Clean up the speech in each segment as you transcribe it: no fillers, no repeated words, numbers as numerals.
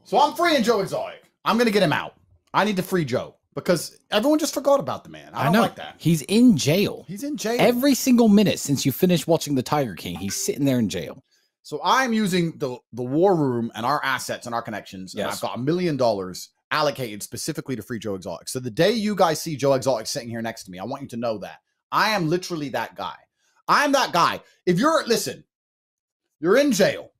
So I'm freeing Joe Exotic. I'm going to get him out. I need to free Joe because everyone just forgot about the man. I don't like that. He's in jail. He's in jail. Every single minute since you finished watching The Tiger King, he's sitting there in jail. So I'm using the war room and our assets and our connections. And I've got $1 million allocated specifically to free Joe Exotic. So the day you guys see Joe Exotic sitting here next to me, I want you to know that I am literally that guy. I'm that guy. If listen, you're in jail.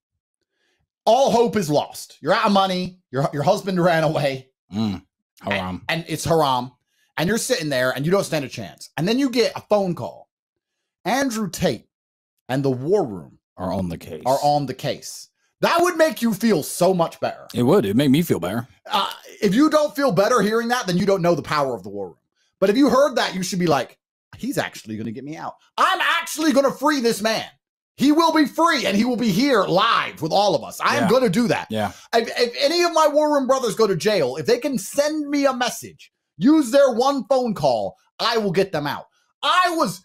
All hope is lost. You're out of money. Your husband ran away. Haram. And it's haram. And you're sitting there and you don't stand a chance. And then you get a phone call. Andrew Tate and the war room are on the case. That would make you feel so much better. It would. It'd make me feel better. If you don't feel better hearing that, then you don't know the power of the war room. But if you heard that, you should be like, he's actually going to get me out. I'm actually going to free this man. He will be free and he will be here live with all of us. I am going to do that. Yeah. If any of my war room brothers go to jail, if they can send me a message, use their one phone call, I will get them out. I was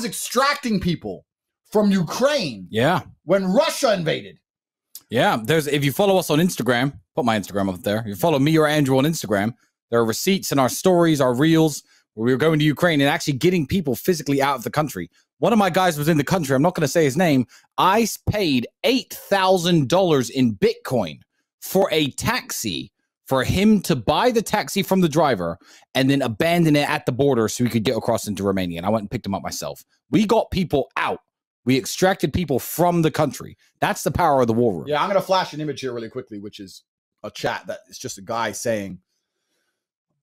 extracting people from Ukraine. Yeah. When Russia invaded. Yeah. If you follow us on Instagram, put my Instagram up there. You follow me or Andrew on Instagram. There are receipts in our stories, our reels, where we were going to Ukraine and actually getting people physically out of the country. One of my guys was in the country. I'm not going to say his name. I paid $8,000 in Bitcoin for a taxi for him to buy the taxi from the driver and then abandon it at the border so he could get across into Romania. And I went and picked him up myself. We got people out. We extracted people from the country. That's the power of the war room. Yeah, I'm going to flash an image here really quickly, which is a chat that is just a guy saying,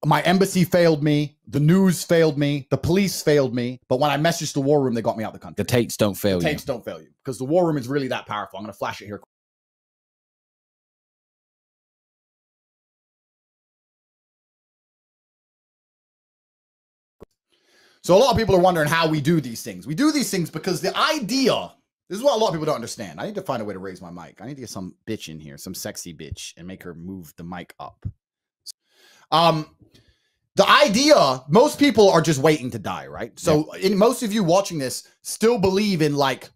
my embassy failed me. The news failed me. The police failed me. But when I messaged the war room, they got me out of the country. The Tates don't fail you. The Tates don't fail you because the war room is really that powerful. I'm going to flash it here. So a lot of people are wondering how we do these things. We do these things because the idea, this is what a lot of people don't understand. I need to find a way to raise my mic. I need to get some bitch in here, some sexy bitch, and make her move the mic up. The idea, most people are just waiting to die, right? So most of you watching this still believe in like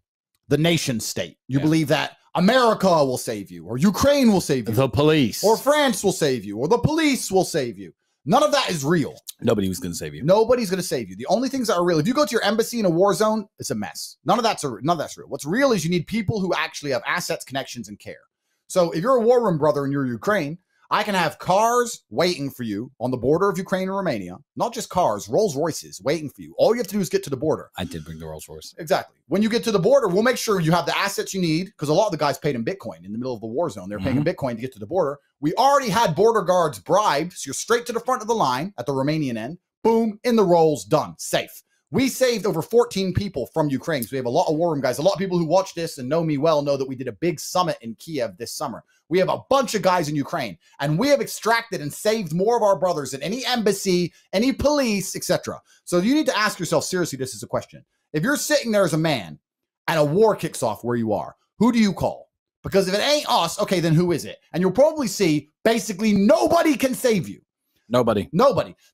the nation state. You believe that America will save you or Ukraine will save you. The police. Or France will save you or the police will save you. None of that is real. Nobody was going to save you. Nobody's going to save you. The only things that are real, if you go to your embassy in a war zone, it's a mess. None of that's real. What's real is you need people who actually have assets, connections, and care. So if you're a war room brother and you're Ukraine, I can have cars waiting for you on the border of Ukraine and Romania. Not just cars, Rolls Royces waiting for you. All you have to do is get to the border. I did bring the Rolls Royce. Exactly. When you get to the border, we'll make sure you have the assets you need because a lot of the guys paid in Bitcoin in the middle of the war zone. They're paying in Bitcoin to get to the border. We already had border guards bribed. So you're straight to the front of the line at the Romanian end. Boom, in the rolls, done, safe. We saved over 14 people from Ukraine. So we have a lot of war room guys. A lot of people who watch this and know me well know that we did a big summit in Kiev this summer. We have a bunch of guys in Ukraine, and we have extracted and saved more of our brothers than any embassy, any police, etc. So you need to ask yourself, seriously, this is a question. If you're sitting there as a man and a war kicks off where you are, who do you call? Because if it ain't us, okay, then who is it? And you'll probably see basically nobody can save you. Nobody.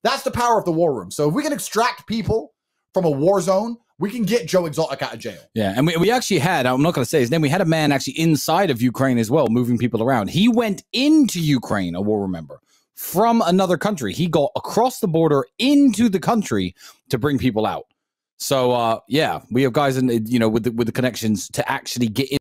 That's the power of the war room. So if we can extract people from a war zone, we can get Joe Exotic out of jail. Yeah, and we actually had, I'm not going to say his name, we had a man actually inside of Ukraine as well, moving people around. He went into Ukraine, a war room member, from another country. He got across the border into the country to bring people out. So, yeah, we have guys in, with the connections to actually get in.